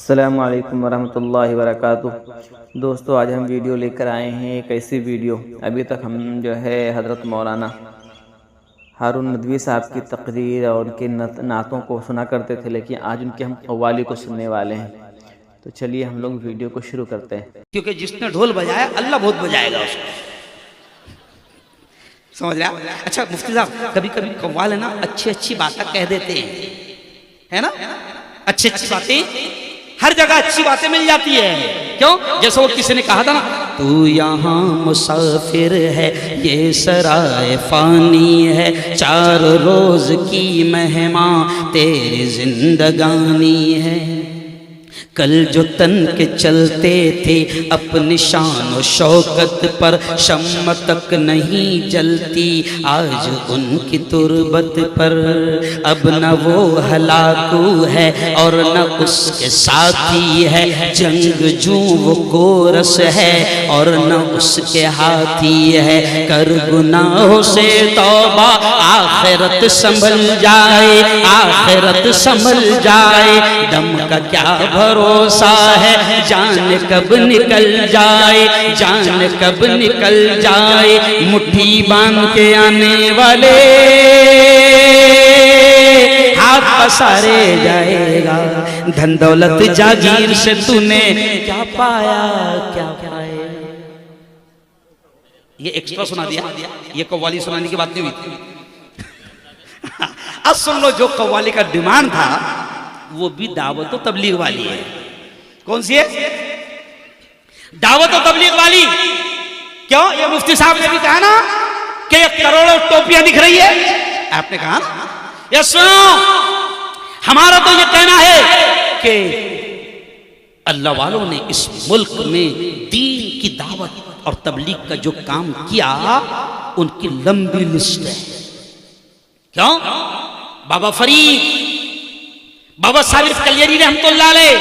अस्सलामु अलैकुम वरहमतुल्लाहि वबरकातुहू। दोस्तों, आज हम वीडियो लेकर आए हैं एक ऐसी वीडियो। अभी तक हम जो है हज़रत मौलाना हारून नदवी साहब की तकरीर और उनके नातों को सुना करते थे, लेकिन आज उनके हम कव्वाली को सुनने वाले हैं। तो चलिए हम लोग वीडियो को शुरू करते हैं। क्योंकि जिसने ढोल बजाया अल्लाह बहुत बजाएगा उसको, समझ रहा? अच्छा मुफ्ती साहब, कभी कभी कव्वाल है ना अच्छी अच्छी बातें कह देते हैं, है ना? अच्छी अच्छी बातें, हर जगह अच्छी बातें मिल जाती है। क्यों? जैसे वो किसी ने कहा था ना, तू यहाँ मुसाफिर है, ये सराय फानी है, 4 रोज की मेहमान तेरी जिंदगानी है। कल जो तन के चलते थे अपनी शान और शौकत पर, शम्म तक नहीं जलती आज उनकी तुरबत पर। अब न वो हलाकू है और न उसके साथी है, जंग जू वो कोरस है और न उसके हाथी है। कर गुनाहों से तौबा, आखिरत संभल जाए, आखिरत संभल जाए। दम का क्या भरोसा है, जान कब निकल जाए, जान कब निकल जाए। मुट्ठी बांध के आने वाले हाथ पसारे जाएगा। धन दौलत जागीर से तूने क्या पाया, क्या पाया। ये एक्स्ट्रा सुना दिया, ये कव्वाली सुनाने की बात नहीं हुई थी। अब सुन लो, जो कव्वाली का डिमांड था वो भी दावत और तबलीग वाली है। कौन सी है? दावत और तबलीग वाली। क्यों? ये मुफ्ती साहब ने भी कहा ना कि करोड़ों टोपियां दिख रही है। आपने कहा ना, ये सुनो, हमारा तो ये कहना है कि अल्लाह वालों ने इस मुल्क में दीन की दावत और तबलीग का जो काम किया, उनकी लंबी लिस्ट है। क्यों? बाबा फरीद, बाबा साबिर कलियरी रहमतुल्लाह अलैह,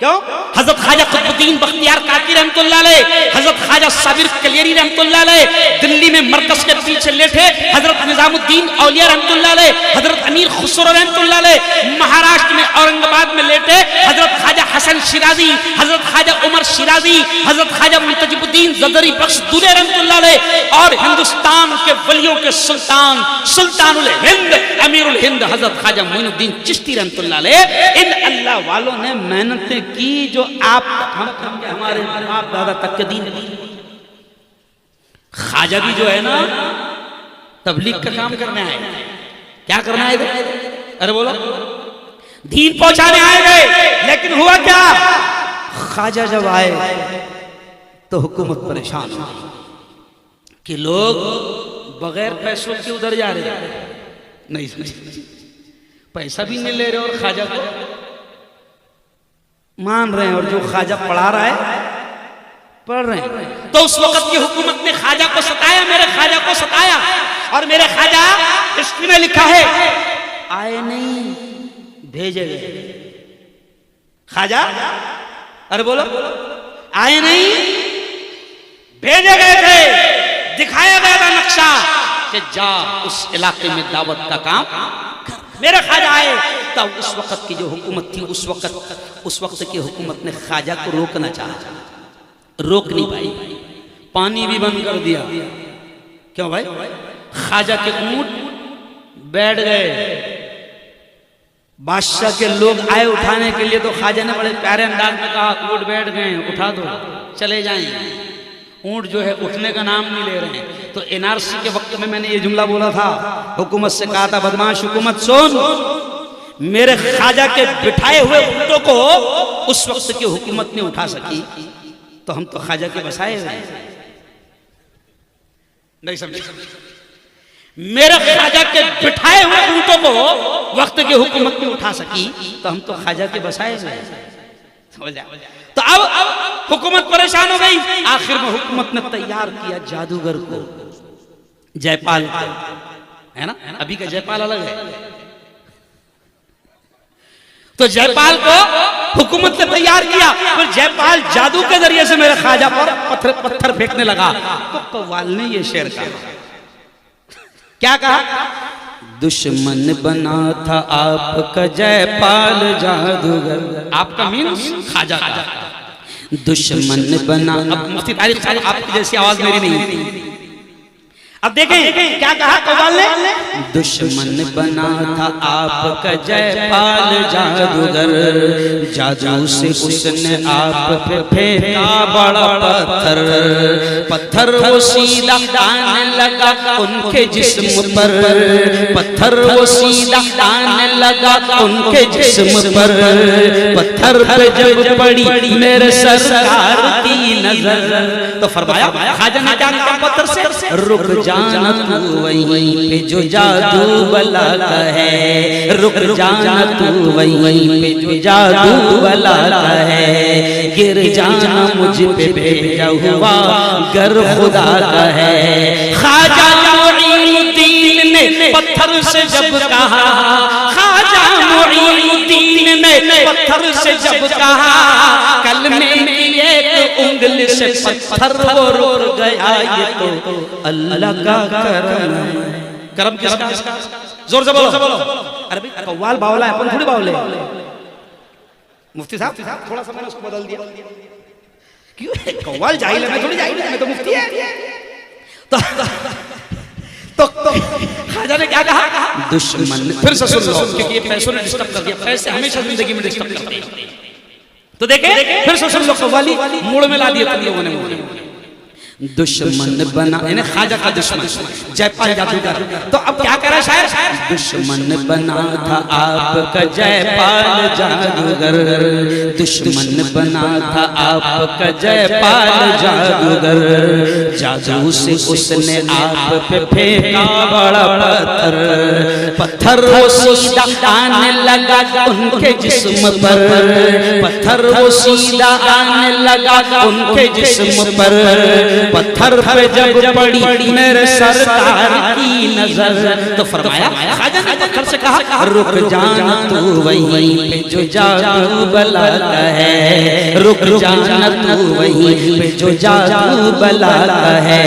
क्यों? हजरत ख्वाजा कुतुबुद्दीन बख्तियार काकी रहमतुल्लाह अलैह, हजरत ख्वाजा साबिर कलियरी रहमतुल्लाह अलैह, दिल्ली में मरकज के पीछे लेटे हजरत निजामुद्दीन औलिया रहमतुल्लाह अलैह, हजरत अमीर खुसरो रहमतुल्लाह अलैह, महाराष्ट्र में औरंगाबाद में लेटे हजरत ख्वाजा हसन शिराजी, हजरत ख्वाजा उमर शिराजी, हजरत ख्वाजा मुंतजिबुद्दीन ज़दरी बख्श दुले रहमतुल्लाह अलैह, और हिंदुस्तान के वलियों के सुल्तान, सुल्तानुल हिंद, अमीरुल हिंद हजरत ख्वाजा मोइनुद्दीन चिश्ती रहमतुल्लाह अलैह। इन अल्लाह वालों ने मेहनतें की जो आप हमारे बाप दादा तक के दीन। ख्वाजा भी जो है ना, तबलीग का काम करने आए। क्या करना है? अरे बोलो, दीन पहुंचाने आए गए। लेकिन हुआ क्या? ख्वाजा जब आए तो हुकूमत परेशान हुई कि लोग बगैर पैसों के उधर जा रहे हैं। नहीं, पैसा भी नहीं ले रहे और ख्वाजा को मान रहे हैं, और जो ख्वाजा पढ़ा रहा है पढ़ रहे हैं। तो उस वक्त की हुकूमत ने ख्वाजा को सताया, मेरे ख्वाजा को सताया, और मेरे ख्वाजा हिस्ट्री में लिखा है आए नहीं, भेजे गए। ख्वाजा, अरे बोलो, आए नहीं, भेजे गए थे। दिखाया गया था नक्शा कि जा उस इलाके में दावत का काम। मेरे ख्वाजा आए तब उस वक्त की जो हुकूमत थी, उस वक्त की हुकूमत ने ख्वाजा को रोकना चाहा, रोक नहीं पाई, पानी भी बंद कर दिया। क्यों भाई? ख्वाजा के ऊंट बैठ गए, बादशाह के लोग आए उठाने के लिए, तो ख्वाजा ने बड़े प्यारे अंदाज में कहा, ऊंट बैठ गए, उठा दो, चले जाएं। ऊंट जो है उठने का नाम नहीं ले रहे हैं। तो एनआरसी के वक्त में मैंने ये जुमला बोला था, हुकूमत से कहा था, बदमाश हुकूमत सुन, मेरे ख्वाजा के बिठाए हुए ऊंटों को उस वक्त की हुकूमत ने उठा सकी, तो हम तो ख्वाजा के बसाए हैं। नहीं समझे? मेरे ख्वाजा के बिठाए हुए ऊंटों को वक्त की हुकूमत ने उठा सकी, तो हम तो ख्वाजा के बसाए हैं। समझ जाओ। तो अब हुकूमत परेशान हो गई। आखिर में हुकूमत ने तैयार किया जादूगर को, जयपाल को, है ना? अभी का जयपाल अलग है। तो जयपाल को हुकूमत ने तैयार किया, फिर जयपाल जादू के जरिए से मेरे ख्वाजा पर पत्थर फेंकने लगा। तो कव्वाल ने ये शेर कहा, क्या कहा? दुश्मन बना था आपका जयपाल जादूगर। आपका मीन्स खाजा का। दुश्मन बना, अब मुफ्ती तारिक साहब आपकी जैसी आवाज मेरी नहीं। अब देखें क्या कहा कव्वाल ने, दुश्मन बना था आपका जयपाल जादूगर, जादू से उसने आप पे फेंका बड़ा पत्थर, पत्थर वो सीधा आने लगा उनके जिस्म पर, पत्थर वो सीधा आने लगा उनके जिस्म पर, पत्थर पे जब पड़ी मेरे सरकार की नजर, तो फरमाया खाजा ने क्या कहा पत्थर से, रुक जाना तू वहीं पे जो जादू बलाता है, रुक जाना तू वहीं पे जो जादू बलाता है, गिर जाना मुझ पे भेजा हुआ गर खुदा का है। खाजा मुईनुद्दीन ने पत्थर से जब कहा, खाजा मुईनुद्दीन ने पत्थर से जब कहा, कलमे की एक उंगली से पत्थर वो रुक गया, ये तो अल्लाह का करम है। करम किसका? जोर से बोलो। अरे भाई कव्वाल बावला है, अपन थोड़ी बावले। मुफ्ती साहब थोड़ा सा मैंने उसको बदल दिया। क्यों? कव्वाल जाहिल है, मैं थोड़ी जाहिल हूं, मैं तो मुफ्ती है। तो खाजा ने क्या कहा? दुश्मन, फिर से सुन लो क्योंकि ये पैसों ने डिस्टर्ब कर दिया, पैसे हमेशा जिंदगी में डिस्टर्ब करते हैं। तो देखे फिर से सुन लो, कव्वाली मूड में ला दिया तुम लोगों ने। दुश्मन बना, यानी खाजा का दुश्मन जयपाल जादूगर। तो अब क्या करा शायर? दुश्मन बना था आपका जयपाल जादूगर, दुश्मन बना था आपका जयपाल जादूगर, जादू से उसने आप पे फेंका बड़ा पत्थर, पत्थर वो सीधा आने लगा उनके जिस्म पर, पत्थर वो सीधा आने लगा उनके जिस्म पर, पत्थर पे जब पड़ी मेरे सरकार की नजर, तो फरमाया खाजा ने पत्थर से कहा, रुक जाना तू वहीं पे जो जादू बलाता है, रुक जाना तू वहीं पे जो जादू बलाता है,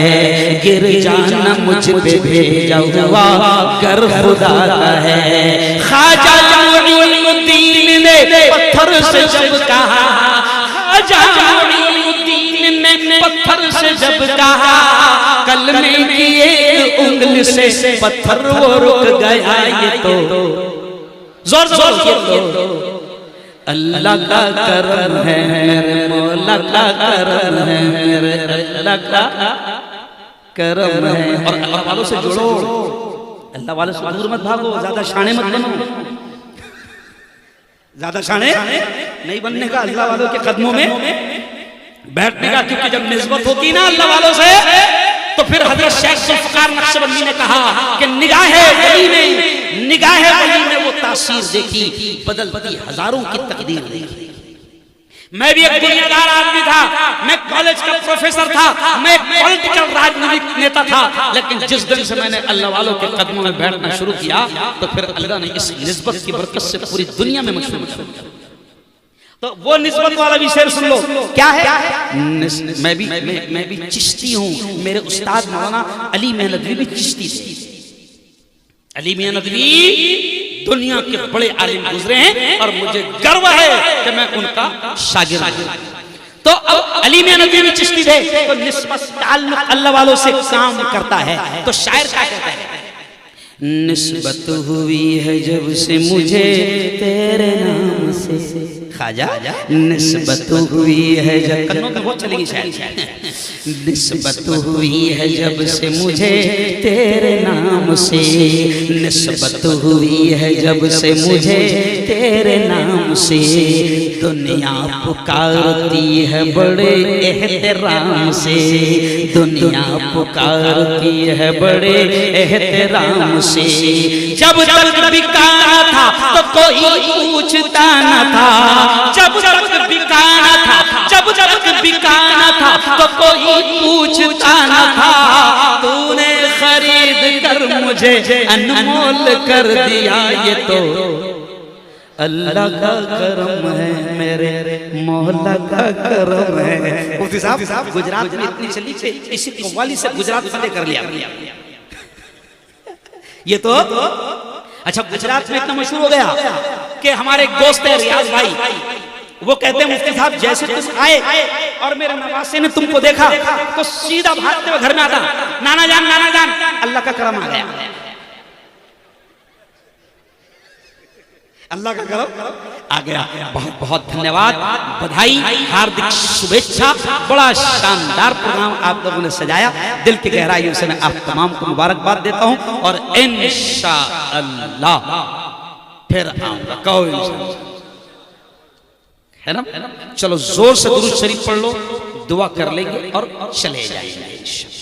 गिर जाना मुझ पे भेजा हुआ गर खुदा का है। खाजा मुईनुद्दीन ने पत्थर से जब कहा, खाजा पत्थर से जब कहा, कलमे की एक उंगली से पत्थर वो रुक गया, ये तो जोर से बोलो, अल्लाह का करम है मेरे मौला का करम है, मेरे अल्लाह का करम है। और अल्लाह वालों से जुड़ो, अल्लाह वालों से दूर मत भागो, ज्यादा शाने मत बनो, ज्यादा शाने नहीं बनने का, अल्लाह वालों के कदमों में बैठने का। क्योंकि जब निस्बत होती ना अल्लाह वालों से, तो फिर हजरत शेख जुल्फकार नक्शबंदी ने कहा कि निगाहे वली ने वो तासीर देखी, बदलती हजारों की तकदीर देखी। मैं भी एक दुनियादार आदमी था, मैं कॉलेज का प्रोफेसर था, मैं एक पॉलिटिकल राजनीतिक नेता था, लेकिन जिस दिन से मैंने अल्लाह वालों के कदमों में बैठना शुरू किया, तो फिर अल्लाह ने इस निस्बत की बरकत से पूरी दुनिया में मशहूर कर दिया। तो वो निस्बत वाला भी शेर सुन लो, क्या है? मैं भी चिश्ती हूँ, मेरे उस्ताद मौलाना अली मियां नदवी भी चिश्ती थे। अली मियां नदवी दुनिया के बड़े आलिम गुजरे हैं और मुझे गर्व है कि मैं उनका शागिर्द हूं। तो अब अली मियां नदवी भी चिश्ती थे, तो निस्बत ताल्लुक अल्लाह वालों से काम करता है। तो शायर क्या कहता है? निस्बत हुई है जब से मुझे तेरे नाम से, खाजा निस्बत हुई है जब, कन्नों में बहुत चलेगी शायद, निस्बत हुई है जब से मुझे तेरे नाम से, निस्बत हुई है जब से मुझे तेरे नाम से, दुनिया पुकारती है बड़े एहतराम से, दुनिया पुकारती है बड़े एहतराम से, जब तक बिकाना था तो कोई पूछता न था, जब तक बिकाना था, जब तक बिकाना था तो कोई पूछता न था, तूने खरीद कर मुझे अनमोल कर दिया, ये तो अल्लाह का करम है, मेरे मौला का करम है। मुफ्ती साहब गुजरात में इतनी चली थी, इसी कव्वाली से गुजरात फतेह कर लिया। ये तो अच्छा, गुजरात में इतना मशहूर हो गया कि हमारे एक दोस्त है रियाज भाई, वो कहते हैं मुफ्ती साहब जैसे तुम आए और मेरे नवासे ने तुमको देखा तो सीधा भागते हुए घर में आता, नाना जान अल्लाह का करम आ गया, अल्लाह का करम आ गया। बहुत बहुत धन्यवाद, बधाई, हार्दिक शुभेच्छा। बड़ा शानदार प्रोग्राम आप लोगों ने सजाया, दिल की गहराइयों से मैं आप तमाम को मुबारकबाद देता हूं और इंशाअल्लाह फिर आऊंगा, कहो इंशाअल्लाह, है ना। चलो जोर से दुरूद शरीफ पढ़ लो, दुआ कर लेंगे और चले जाएंगे इंशाअल्लाह।